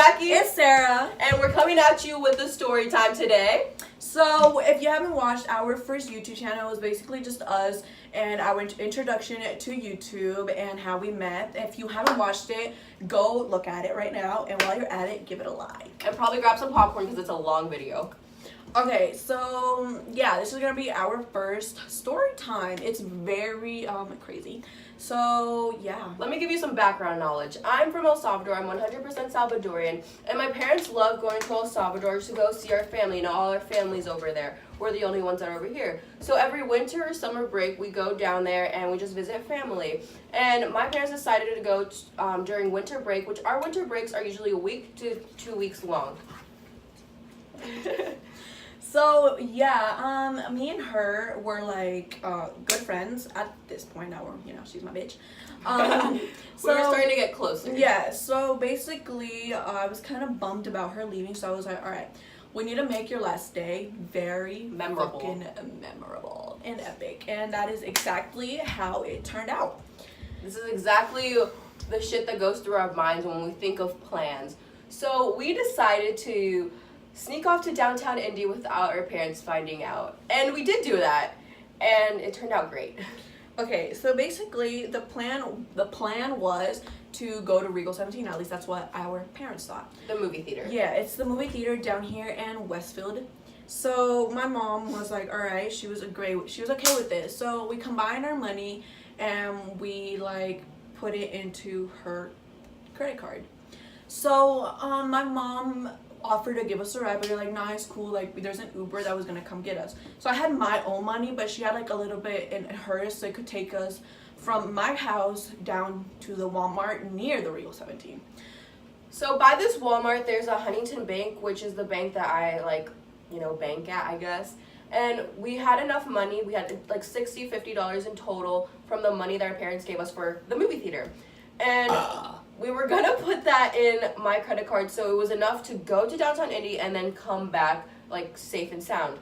Jackie. It's Sarah. And we're coming at you with the story time today. So, if you haven't watched our first YouTube channel, it was basically just us and our introduction to YouTube and how we met. If you haven't watched it, go look at it right now. And while you're at it, give it a like. And probably grab some popcorn because it's a long video. Okay, so yeah, this is gonna be our first story time. It's very crazy. So yeah. Let me give you some background knowledge. I'm from El Salvador. I'm 100% Salvadorian, and my parents love going to El Salvador to go see our family. You know, all our family's over there. We're the only ones that are over here. So every winter or summer break, we go down there and we just visit family. And my parents decided to go during winter break, which our winter breaks are usually a week to 2 weeks long. So yeah, me and her were like good friends at this point. Now we're, she's my bitch. We were starting to get closer. Yeah. So basically, I was kind of bummed about her leaving. So I was like, all right, we need to make your last day very memorable, fucking memorable and epic, and that is exactly how it turned out. This is exactly the shit that goes through our minds when we think of plans. So we decided to sneak off to downtown Indy without our parents finding out. And we did do that, and it turned out great. Okay, so basically the plan was to go to Regal 17, at least that's what our parents thought. The movie theater. Yeah, it's the movie theater down here in Westfield. So my mom was like, all right, she was okay with this. So we combined our money and we like put it into her credit card. So my mom offered to give us a ride, but you're like, nah, it's cool, like there's an Uber that was gonna come get us. So I had my own money, but she had like a little bit in hers, so it could take us from my house down to the Walmart near the Regal 17. So by this Walmart, there's a Huntington Bank, which is the bank that I bank at, I guess. And we had enough money. We had like $60, $50 in total from the money that our parents gave us for the movie theater. And we were gonna put that in my credit card, so it was enough to go to downtown Indy and then come back like safe and sound.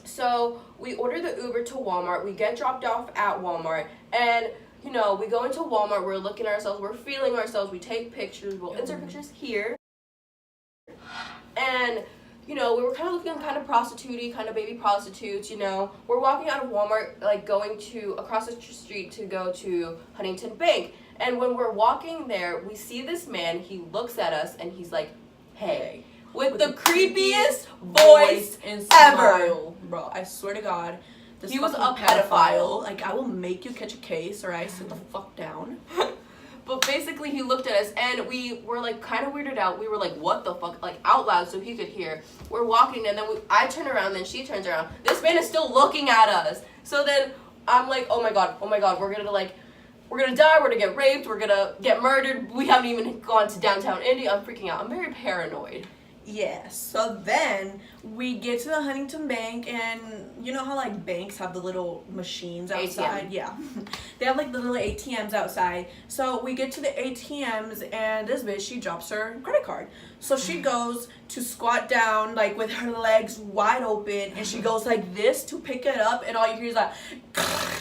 So we ordered the Uber to Walmart. We get dropped off at Walmart, and we go into Walmart. We're looking at ourselves. We're feeling ourselves. We take pictures. We'll insert pictures here. And we were kind of looking kind of prostitute-y, kind of baby prostitutes. We're walking out of Walmart, like going to across the street to go to Huntington Bank. And when we're walking there, we see this man. He looks at us and he's like, "Hey," with the creepiest voice ever. Bro, I swear to God, he was a pedophile. Like, I will make you catch a case, or I sit the fuck down. But basically, he looked at us, and we were like kind of weirded out. We were like, "What the fuck?" Like out loud, so he could hear. We're walking, and then I turn around, then she turns around. This man is still looking at us. So then I'm like, "Oh my god, we're gonna die, we're gonna get raped, we're gonna get murdered. We haven't even gone to downtown Indy." I'm freaking out. I'm very paranoid. Yeah, so then we get to the Huntington Bank, and you know how like banks have the little machines outside? ATM. Yeah. They have like the little ATMs outside. So we get to the ATMs, and this bitch, she drops her credit card. So she goes to squat down like with her legs wide open, and she goes like this to pick it up, and all you hear is like,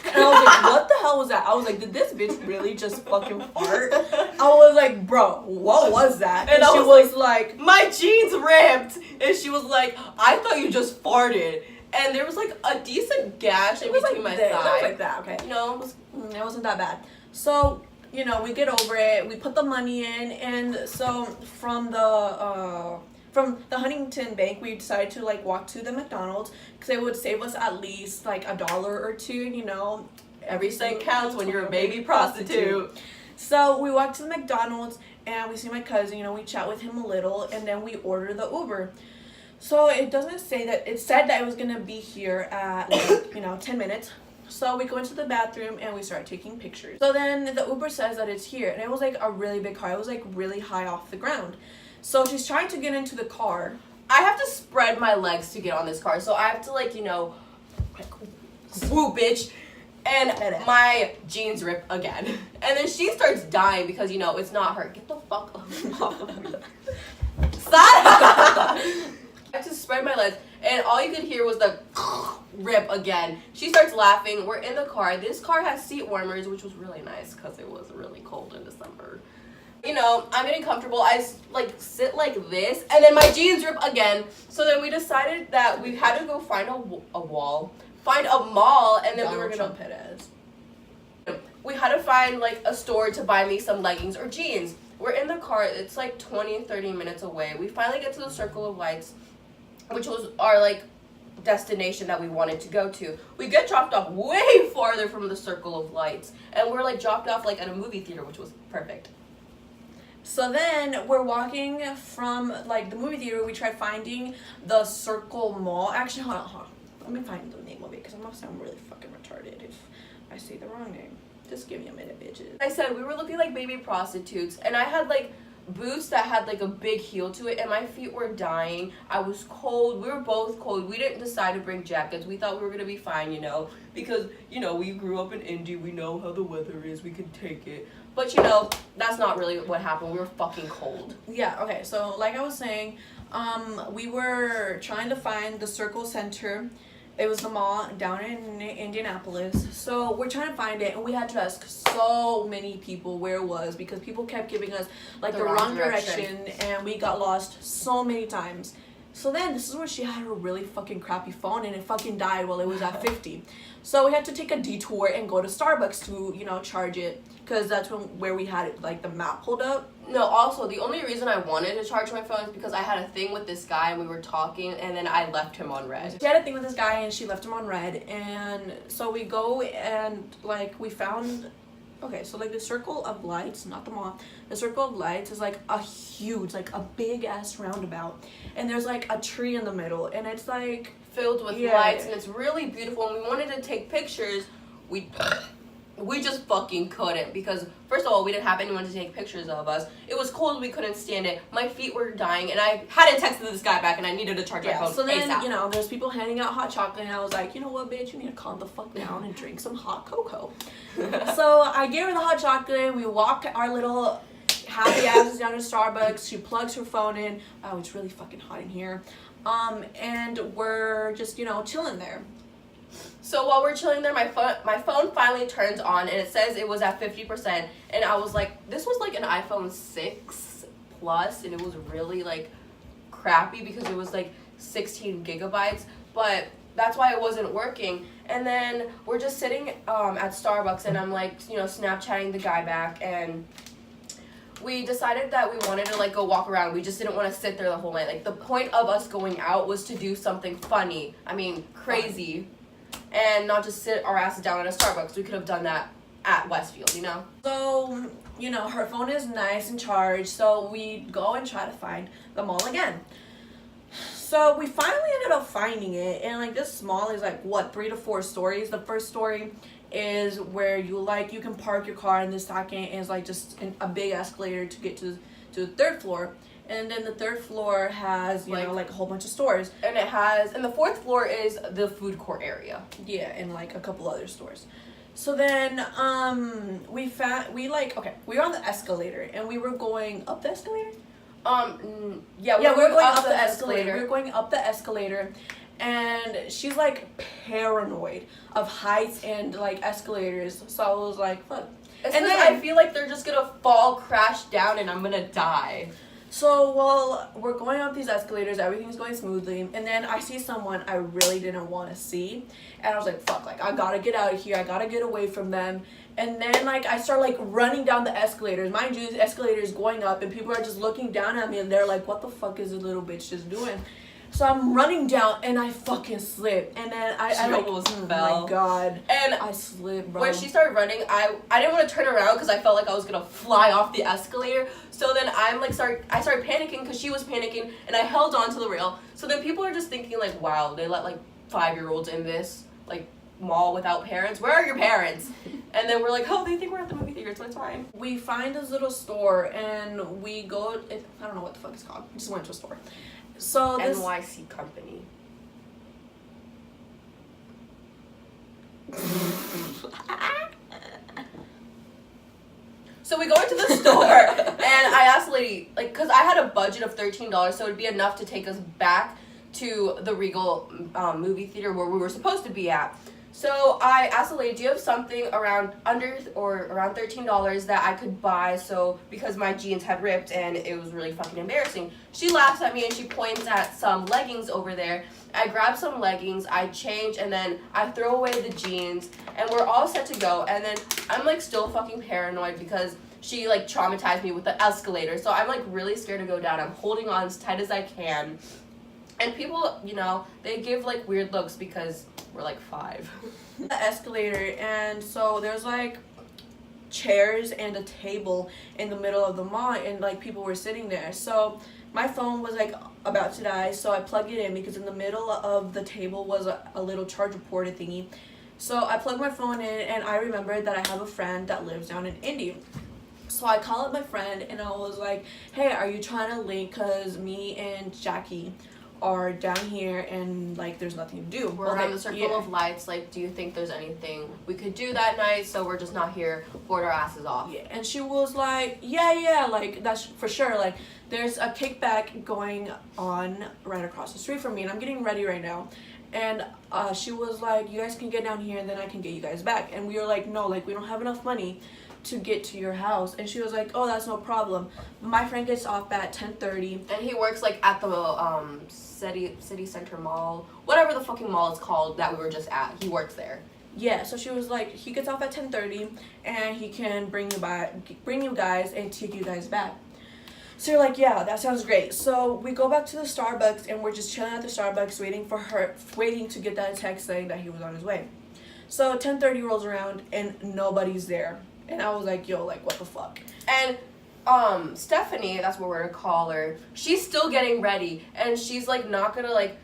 and I was like, what the hell was that? I was like, did this bitch really just fucking fart? I was like, bro, what was that? And she was like, my jeans ripped. And she was like, "I thought you just farted." And there was like a decent gash in between my thigh. It was like that, okay. It wasn't that bad. So, we get over it. We put the money in, and so from the Huntington Bank, we decided to like walk to the McDonald's because it would save us at least like $1 or $2. Every cent counts when you're a baby prostitute. So we walk to the McDonald's, and we see my cousin. We chat with him a little, and then we order the Uber. So it doesn't say that. It said that it was gonna be here at like 10 minutes. So we go into the bathroom and we start taking pictures. So then the Uber says that it's here, and it was like a really big car. It was like really high off the ground. So she's trying to get into the car. I have to spread my legs to get on this car, so I have to like woo bitch, and my jeans rip again. And then she starts dying because it's not her. Get the fuck off of me. Sara! I had to spread my legs, and all you could hear was the rip again. She starts laughing. We're in the car. This car has seat warmers, which was really nice because it was really cold in December. You know, I'm getting comfortable. I like sit like this, and then my jeans rip again. So then we decided that we had to go find find a mall, and then we were gonna. We had to find like a store to buy me some leggings or jeans. We're in the car. It's like 20-30 minutes away. We finally get to the Circle of Lights, which was our like destination that we wanted to go to. We get dropped off way farther from the Circle of Lights, and we're like dropped off like at a movie theater, which was perfect. So then we're walking from like the movie theater. We tried finding the Circle Mall. Actually, hold on. Let me find the name of it because I'm gonna sound really fucking retarded if I say the wrong name. Just give me a minute, bitches. I said we were looking like baby prostitutes, and I had like boots that had like a big heel to it, and my feet were dying. I was cold. We were both cold. We didn't decide to bring jackets. We thought we were gonna be fine, you know, because you know we grew up in Indy. We know how the weather is. We can take it. But you know, that's not really what happened. We were fucking cold. Yeah. Okay. So like I was saying, we were trying to find the Circle Center. It was the mall down in Indianapolis. So we're trying to find it, and we had to ask so many people where it was because people kept giving us like the wrong direction, and we got lost so many times. So then this is where she had her really fucking crappy phone, and it fucking died while it was at 50. So we had to take a detour and go to Starbucks to, you know, charge it because that's where we had like the map pulled up. No, also, the only reason I wanted to charge my phone is because I had a thing with this guy and we were talking, and then I left him on red. She had a thing with this guy and she left him on red, and so we go and like we found, okay, so like the Circle of Lights, not the mall, the Circle of Lights is like a huge, like a big ass roundabout, and there's like a tree in the middle, and it's like filled with lights, and it's really beautiful, and we wanted to take pictures. We just fucking couldn't because, first of all, we didn't have anyone to take pictures of us. It was cold, we couldn't stand it. My feet were dying, and I hadn't texted this guy back, and I needed to charge my phone. So then, ASAP. you know, there's people handing out hot chocolate, and I was like, you know what, bitch, you need to calm the fuck down and drink some hot cocoa. So I gave her the hot chocolate, we walk our little happy asses down to Starbucks. She plugs her phone in. Oh, it's really fucking hot in here. And we're just, you know, chilling there. So while we're chilling there, my phone finally turns on, and it says it was at 50%, and I was like, this was like an iPhone 6 Plus, and it was really like crappy because it was like 16 gigabytes, but that's why it wasn't working. And then we're just sitting at Starbucks, and I'm like, you know, Snapchatting the guy back, and we decided that we wanted to like go walk around. We just didn't want to sit there the whole night. Like the point of us going out was to do something funny. I mean, crazy. And not just sit our asses down at a Starbucks. We could have done that at Westfield, you know? So, you know, her phone is nice and charged, so we go and try to find the mall again. So we finally ended up finding it, and like this mall is like, what, 3 to 4 stories? The first story is where you can park your car, and the second is like just a big escalator to get to the third floor. And then the third floor has, you know, like a whole bunch of stores. And the fourth floor is the food court area. Yeah, and like a couple other stores. So then, we were on the escalator, and we were going up the escalator? We were going up the escalator. We were going up the escalator, and she's like paranoid of heights and like escalators. So I was like, fuck. And then I feel like they're just gonna fall, crash down, and I'm gonna die. So while we're going up these escalators, everything's going smoothly, and then I see someone I really didn't want to see, and I was like, fuck, like I gotta get out of here, I gotta get away from them. And then like I start like running down the escalators. Mind you, the escalator is going up, and people are just looking down at me, and they're like, what the fuck is the little bitch just doing? So I'm running down, and I fucking slip, and then I almost fell. Oh my god, and I slipped, bro. When she started running, I didn't want to turn around because I felt like I was gonna fly off the escalator. So then I started panicking because she was panicking, and I held on to the rail. So then people are just thinking like, wow, they let like 5-year-olds in this like mall without parents. Where are your parents? And then we're like, oh, they think we're at the movie theater, so it's fine. We find this little store, and we go. I don't know what the fuck it's called. We just went to a store. So this NYC company. So we go into the store, and I asked the lady, like, because I had a budget of $13, so it would be enough to take us back to the Regal movie theater where we were supposed to be at. So I asked the lady, do you have something around around $13 that I could buy? So because my jeans had ripped and it was really fucking embarrassing. She laughs at me and she points at some leggings over there. I grab some leggings, I change, and then I throw away the jeans, and we're all set to go. And then I'm like still fucking paranoid because she like traumatized me with the escalator. So I'm like really scared to go down. I'm holding on as tight as I can. And people, you know, they give like weird looks because we're like 5. The escalator, and so there's like chairs and a table in the middle of the mall, and like people were sitting there. So my phone was like about to die, so I plugged it in because in the middle of the table was a little charger port thingy. So I plugged my phone in, and I remembered that I have a friend that lives down in Indy. So I called up my friend and I was like, hey, are you trying to link? Because me and Jackie are down here and like there's nothing to do. We're around the circle of lights. Like, do you think there's anything we could do that night so we're just not here bored our asses off? Yeah, and she was like, yeah, like that's for sure. Like there's a kickback going on right across the street from me, and I'm getting ready right now. And she was like, you guys can get down here and then I can get you guys back. And we were like, no, like we don't have enough money to get to your house. And she was like, oh, that's no problem. My friend gets off at 10:30, and he works like at the city center mall, whatever the fucking mall is called that we were just at. He works there. Yeah, so she was like, he gets off at 10:30 and he can bring you guys and take you guys back. So you're like, yeah, that sounds great. So we go back to the Starbucks and we're just chilling at the Starbucks waiting to get that text saying that he was on his way. So 10:30 rolls around and nobody's there. And I was like, yo, like, what the fuck? And Stephanie, that's what we're gonna call her, she's still getting ready, and she's like not gonna like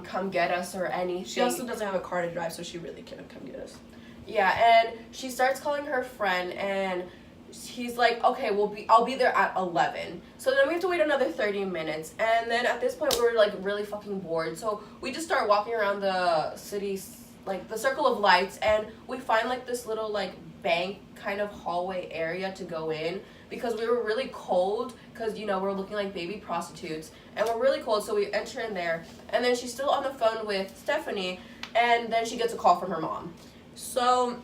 come get us or anything. She also doesn't have a car to drive, so she really can't come get us. Yeah, and she starts calling her friend, and he's like, okay, I'll be there at 11. So then we have to wait another 30 minutes, and then at this point we're like really fucking bored, so we just start walking around the city, like the circle of lights, and we find like this little like bank kind of hallway area to go in because we were really cold because, you know, we're looking like baby prostitutes and we're really cold, so we enter in there, and then she's still on the phone with Stephanie, and then she gets a call from her mom. So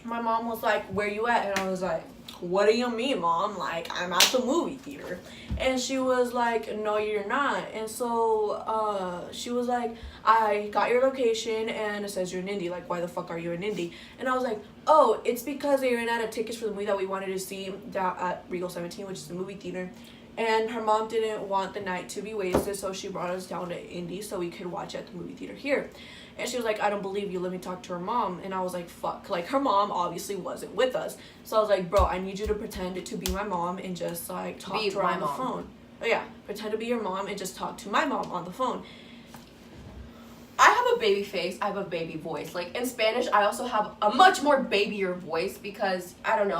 my mom was like, where you at? And I was like, what do you mean, Mom? Like, I'm at the movie theater. And she was like, no, you're not. And so she was like, I got your location and it says you're in Indy. Like, why the fuck are you in Indy? And I was like, oh, it's because they ran out of tickets for the movie that we wanted to see down at Regal 17, which is the movie theater. And her mom didn't want the night to be wasted, so she brought us down to Indy so we could watch at the movie theater here. And she was like, I don't believe you, let me talk to her mom. And I was like, fuck. Like, her mom obviously wasn't with us. So I was like, bro, I need you to pretend to be my mom and just, like, talk to her on the phone. Oh, yeah. Pretend to be your mom and just talk to my mom on the phone. I have a baby face. I have a baby voice. Like, in Spanish, I also have a much more babyer voice because, I don't know,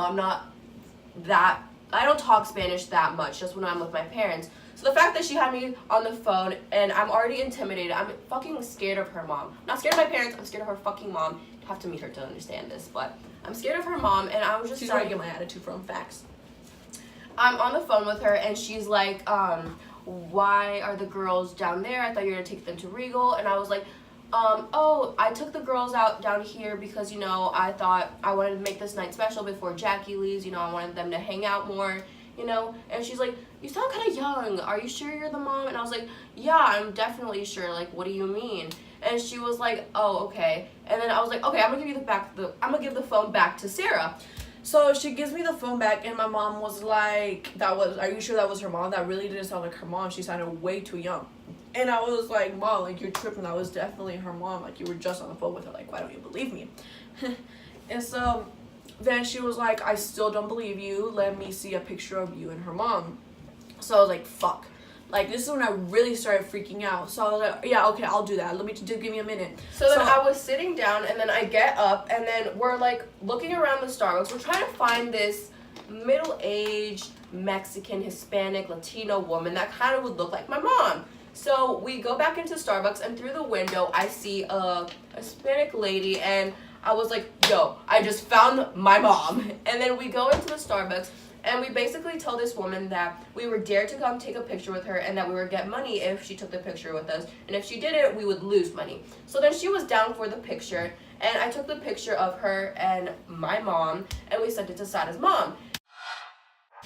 I don't talk Spanish that much just when I'm with my parents. So the fact that she had me on the phone and I'm already intimidated, I'm fucking scared of her mom. I'm not scared of my parents, I'm scared of her fucking mom. I have to meet her to understand this, but I'm scared of her mom, and I was just She's where I get my attitude from, facts. I'm on the phone with her and she's like, why are the girls down there? I thought you were gonna take them to Regal. And I was like, oh, I took the girls out down here because, you know, I thought I wanted to make this night special before Jackie leaves. You know, I wanted them to hang out more, you know. And she's like, you sound kind of young. Are you sure you're the mom? And I was like, yeah, I'm definitely sure. Like, what do you mean? And she was like, oh, okay. And then I was like, okay, I'm gonna give the phone back to Sarah. So she gives me the phone back, and my mom was like, are you sure that was her mom? That really didn't sound like her mom. She sounded way too young. And I was like, Mom, like, you're tripping. That was definitely her mom. Like, you were just on the phone with her. Like, why don't you believe me? And so then she was like, I still don't believe you. Let me see a picture of you and her mom. So I was like, fuck. Like, this is when I really started freaking out. So I was like, yeah, okay, I'll do that. Give me a minute. So then I was sitting down, and then I get up, and then we're, like, looking around the Starbucks. We're trying to find this middle-aged Mexican, Hispanic, Latino woman that kind of would look like my mom. So we go back into Starbucks, and through the window, I see a Hispanic lady, and I was like, yo, I just found my mom. And then we go into the Starbucks, And we basically told this woman that we were dared to come take a picture with her and that we would get money if she took the picture with us. And if she didn't, we would lose money. So then she was down for the picture, and I took the picture of her and my mom, and we sent it to Sara's mom.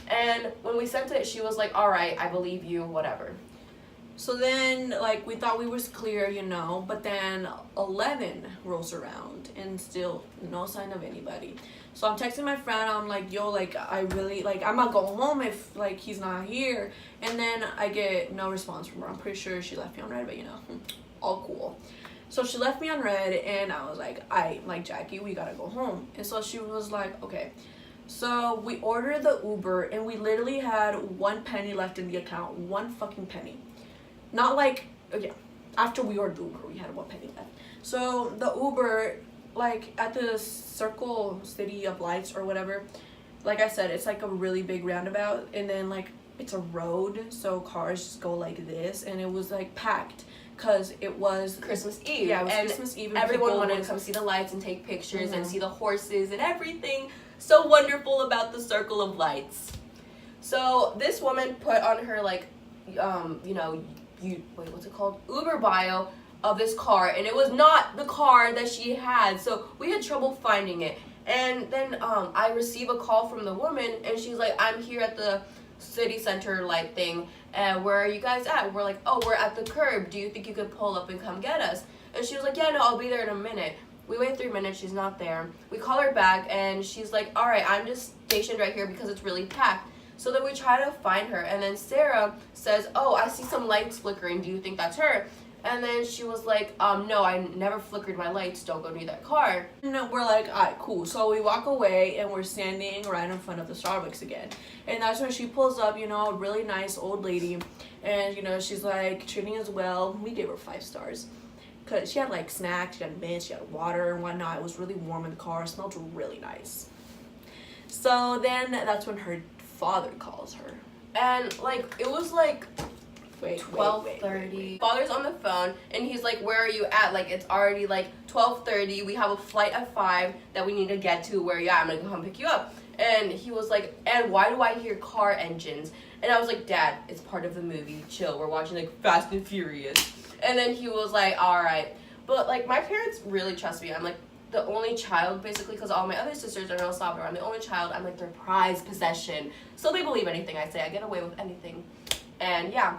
And when we sent it, she was like, all right, I believe you, whatever. So then, like, we thought we was clear, but then 11 rolls around and still no sign of anybody. So I'm texting my friend, I'm like, yo, like, I really, like, I'm not going home if, like, he's not here. And then I get no response from her. I'm pretty sure she left me on red, but, all cool. So she left me on red, and I was like, like, Jackie, we gotta go home. And so she was like, okay. So we ordered the Uber, and we literally had 1 penny left in the account. 1 fucking penny. Not like, after we ordered the Uber, we had 1 penny left. So the Uber, like, at the Circle City of Lights or whatever, like I said, it's like a really big roundabout, and then, like, it's a road, so cars just go like this, and it was, like, packed. Because it was Christmas Eve. Yeah, it was and Christmas Eve. And everyone wanted to come see the lights and take pictures and see the horses and everything so wonderful about the Circle of Lights. So this woman put on her, like, what's it called? Uber bio of this car, and it was not the car that she had. So we had trouble finding it. And then I receive a call from the woman, and she's like, I'm here at the city center light thing, and where are you guys at? We're like, oh, we're at the curb. Do you think you could pull up and come get us? And she was like, yeah, no, I'll be there in a minute. We wait 3 minutes, she's not there. We call her back, and she's like, all right, I'm just stationed right here because it's really packed. So then we try to find her, and then Sarah says, oh, I see some lights flickering. Do you think that's her? And then she was like, no, I never flickered my lights. Don't go near that car. And we're like, all right, cool. So we walk away, and we're standing right in front of the Starbucks again. And that's when she pulls up, a really nice old lady. And, she's like treating us well. We gave her 5 stars. Because she had, like, snacks, she had mints, she had water and whatnot. It was really warm in the car. It smelled really nice. So then that's when her father calls her. And, like, it was, like, 12:30. Wait. Father's on the phone, and he's like, where are you at? Like, it's already, like, 12:30. We have a flight at 5 that we need to get to. Where are you at? I'm going to come pick you up. And he was like, and why do I hear car engines? And I was like, Dad, it's part of the movie. Chill. We're watching, like, Fast and Furious. And then he was like, all right. But, like, my parents really trust me. I'm, like, the only child, basically, because all my other sisters are in El Salvador. I'm the only child. I'm, like, their prized possession. So they believe anything I say. I get away with anything. And, yeah.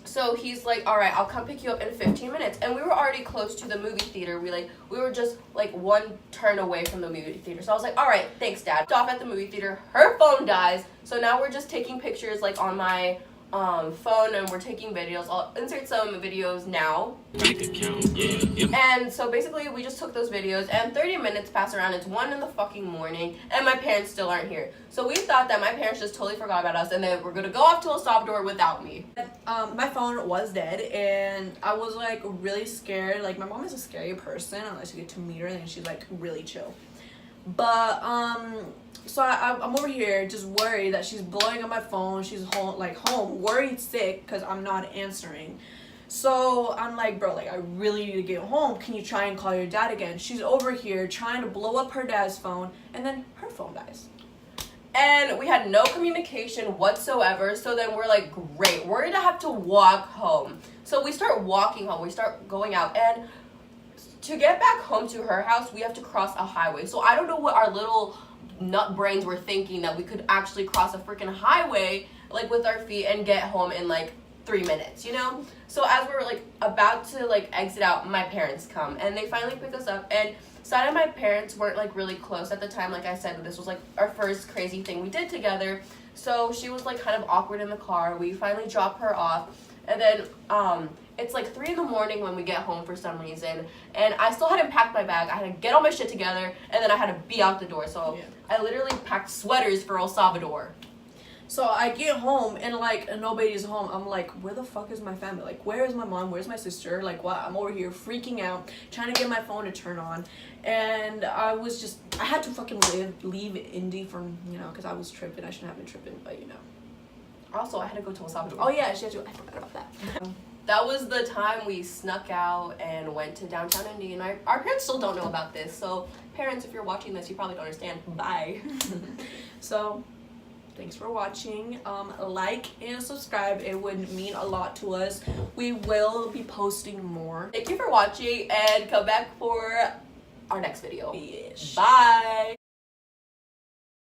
So he's like, all right, I'll come pick you up in 15 minutes. And we were already close to the movie theater. We were just, like, 1 turn away from the movie theater. So I was like, all right, thanks, Dad. Off at the movie theater. Her phone dies. So now we're just taking pictures, like, on my phone, and we're taking videos. I'll insert some videos now. And so basically we just took those videos, and 30 minutes pass around. It's 1 in the fucking morning, and my parents still aren't here. So we thought that my parents just totally forgot about us, and they were gonna go off to El Salvador without me. My phone was dead, and I was, like, really scared. Like, my mom is a scary person unless you get to meet her, and she's, like, really chill. But so I'm over here just worried that she's blowing up my phone. She's home, worried sick because I'm not answering. So I'm like, bro, like, I really need to get home. Can you try and call your dad again? She's over here trying to blow up her dad's phone, and then her phone dies. And we had no communication whatsoever. So then we're like, great, we're gonna have to walk home. So we start walking home. We start going out, and to get back home to her house, we have to cross a highway. So I don't know what our little nut brains were thinking, that we could actually cross a freaking highway, like, with our feet and get home in, like, 3 minutes, So as we're, like, about to, like, exit out, my parents come, and they finally pick us up. And Sada and my parents weren't, like, really close at the time. Like I said, this was, like, our first crazy thing we did together. So she was, like, kind of awkward in the car. We finally drop her off, and then it's like 3 a.m. when we get home for some reason, and I still hadn't packed my bag. I had to get all my shit together, and then I had to be out the door. So yeah. I literally packed sweaters for El Salvador. So I get home, and, like, nobody's home. I'm like, where the fuck is my family? Like, where is my mom? Where's my sister? Like, what? I'm over here freaking out, trying to get my phone to turn on. And I had to fucking leave Indy from, because I was tripping. I shouldn't have been tripping, but, Also, I had to go to El Salvador. Oh, yeah, I forgot about that. That was the time we snuck out and went to downtown Indy, and our parents still don't know about this. So, parents, if you're watching this, you probably don't understand. Bye. So, Thanks for watching. Like and subscribe. It would mean a lot to us. We will be posting more. Thank you for watching and come back for our next video. Yes. Bye.